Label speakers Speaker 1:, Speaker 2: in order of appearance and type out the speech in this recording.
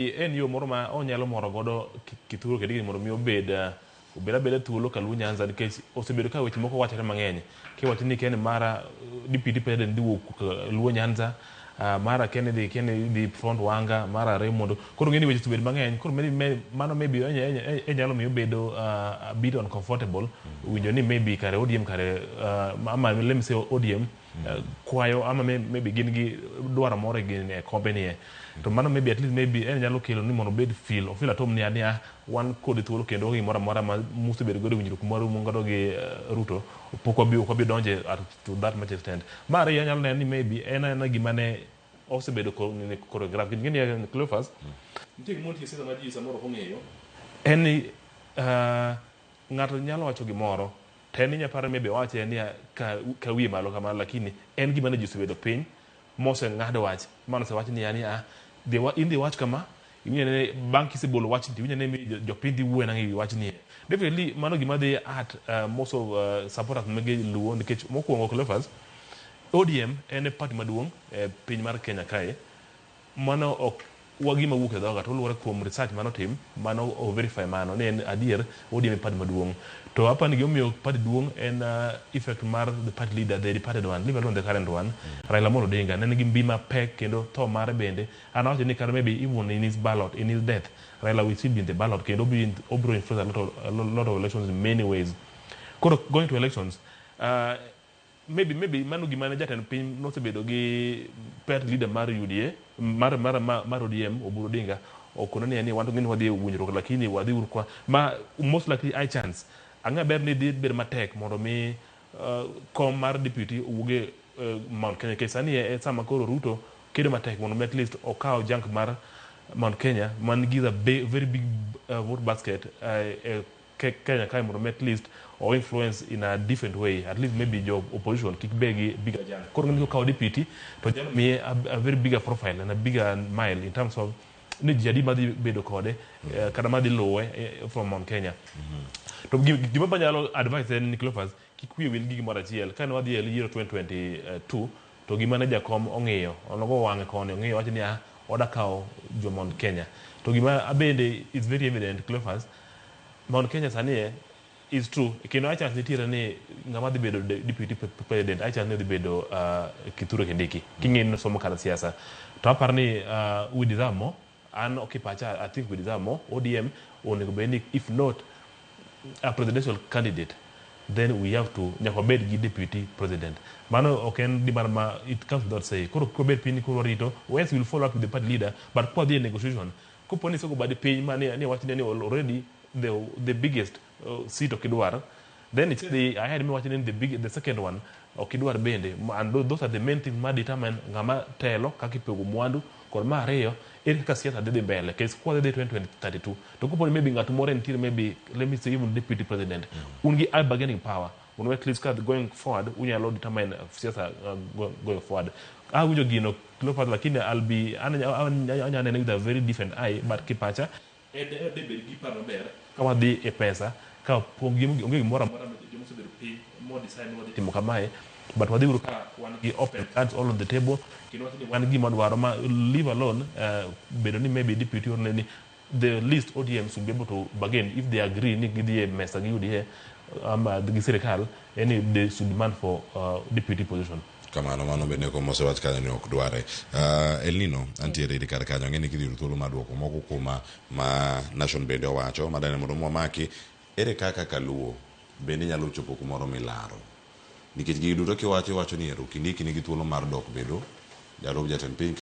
Speaker 1: en yo moro ma onyalo moro godo kithuolo kendo mondo mi obed thuolo ka Luo Nyanza nikech osebedo ka weche moko wachore mang'eny kiwacho ni ken mara deputy president dhi wuok Luo Nyanza, mara Kennedy dhi front wanga, mara Raymond, koro ng'eni weche osebedo mang'eny, koro mano maybe enyalo miyo bedo a bit uncomfortable winjo ni maybe kare ODM kare ama let me say ODM kwayo ama maybe gin gi dwaro moro gin e company to mano maybe at least maybe nyalo kelo ni mondo bed feel atom ni wan kod thuolo kendo gimoro amora ma mosebedo godo winjruok moro mongodo gi Ruto pok wabi donje to that much extent. Mara nyalo neno ni maybe en gima ne osebedo choreograph ngini Cleophas nitie gimoro tie sesa ma ji samoro ong'eyo en ni ng'ato nyalo wacho gimoro teni nyaparo maybe wache ni ka wiye malo kamano, lakini en gima ne ji osebedo piny moseng'ado wach mano osewach ni in the wach kama inyene bang' kisebolo wach ni inyene jopiny dhi wuoyo nang'e wach ni definitely mano gima dhi at most of supporters mege Luo nikech mokwongo Cleophas ODM en party maduong' e piny mar Kenya kae, mano ok wagima wuok e dhoga to luwore kuom research manotim mano o verify mano ni en adier ODM party maduong'. To hapa ni gimomiyo party duong' en effect mar the party leader, the departed one, leave alone the current one, Raila Amolo Odinga. Ne nigi mbi mapek kendo tho mare bende anawacho ni kata maybe even in his ballot, in his death, Raila will still be in the ballot kendo obro influence a lot of elections in many ways. Koro going to elections, maybe mano gima ne jatend piny nosebedo gi party leader mar UDA mar ODM Oburu Odinga okono ni wanto ngini wadhi winjruok lakini wadhi uru kwa ma most likely high chance ang'a ber ni dhi ber matek mondo mi kom mar deputy uge Mount Kenya kesani e sama koro Ruto kedo matek mondo at least okaw junk mar Mount Kenya man gives a very big vote basket Kenya kai mondo at least or influence in a different way, at least maybe your opposition kick bigger jam. According to deputy, to me a very bigger profile and a bigger mile in terms of ni jadi madi bedo kode kada madi lowe from Mount Kenya. To gima banyalo advice en Cleophas kikuye wil gigi mara chiel kan wadhi e year 2022 to gima ne jakom ong'iyo onogo wang'e kone ong'iyo wacho ni oda kawo jo Mount Kenya. To gima abende is very evident Cleophas Mount Kenya sani is true kendo acha nitiere ni ng'ama dhi bedo deputy president acha ne dhi bedo Kithure Kindiki king'in somo kar siasa to apar ni we deserve more an okipacha I think we deserve more ODM onego beni if not a presidential candidate then we have to nyaka bed gi deputy president mano oken di ma it comes without say koro ko bed pini koro rito once will follow up with the party leader but kwa the negotiation ko poni soko bad piny mane ni wachni ni already the biggest seat okidwar then it's I had me watching the second one okidwar bende and those are the main things ma determine ngama telo kakipego mwandu kod ma ariyo kaka siasa dhi mbele case kwa the 2032 to kuponi maybe ngatu more until maybe let me say even deputy president ungi a bargaining power when at least going forward unyalo determine siasa going forward winjo gino Cleophas lakini I'll be anya with a very different eye but kipacha de be gi paro ber ka wadhi e pesa ka onge gimoro amora jomo sebedo piny mo decide wadhi timo kamae but wadhi uru ka wan gi open cards all on the table kendo wan gi madwaro ma leave alone bedo ni maybe deputy or ni the least ODM should be able to bargain if they agree ni gidhi e mesa gi UDA gi sirikal any they should demand for deputy position.
Speaker 2: Kamano mano bende ko mose wach kanyo ok dware El Nino antiere di kar kanyo ngeni kidhi thuolo maduoko moko kuma ma Nashon bende owacho madane mondo maki ere kaka Kaluo bende nyalo chopo kumoro milaro nikech giduto kiwacho ni ero Kindiki nigi thuolo mar dok bedo jalup jatend piny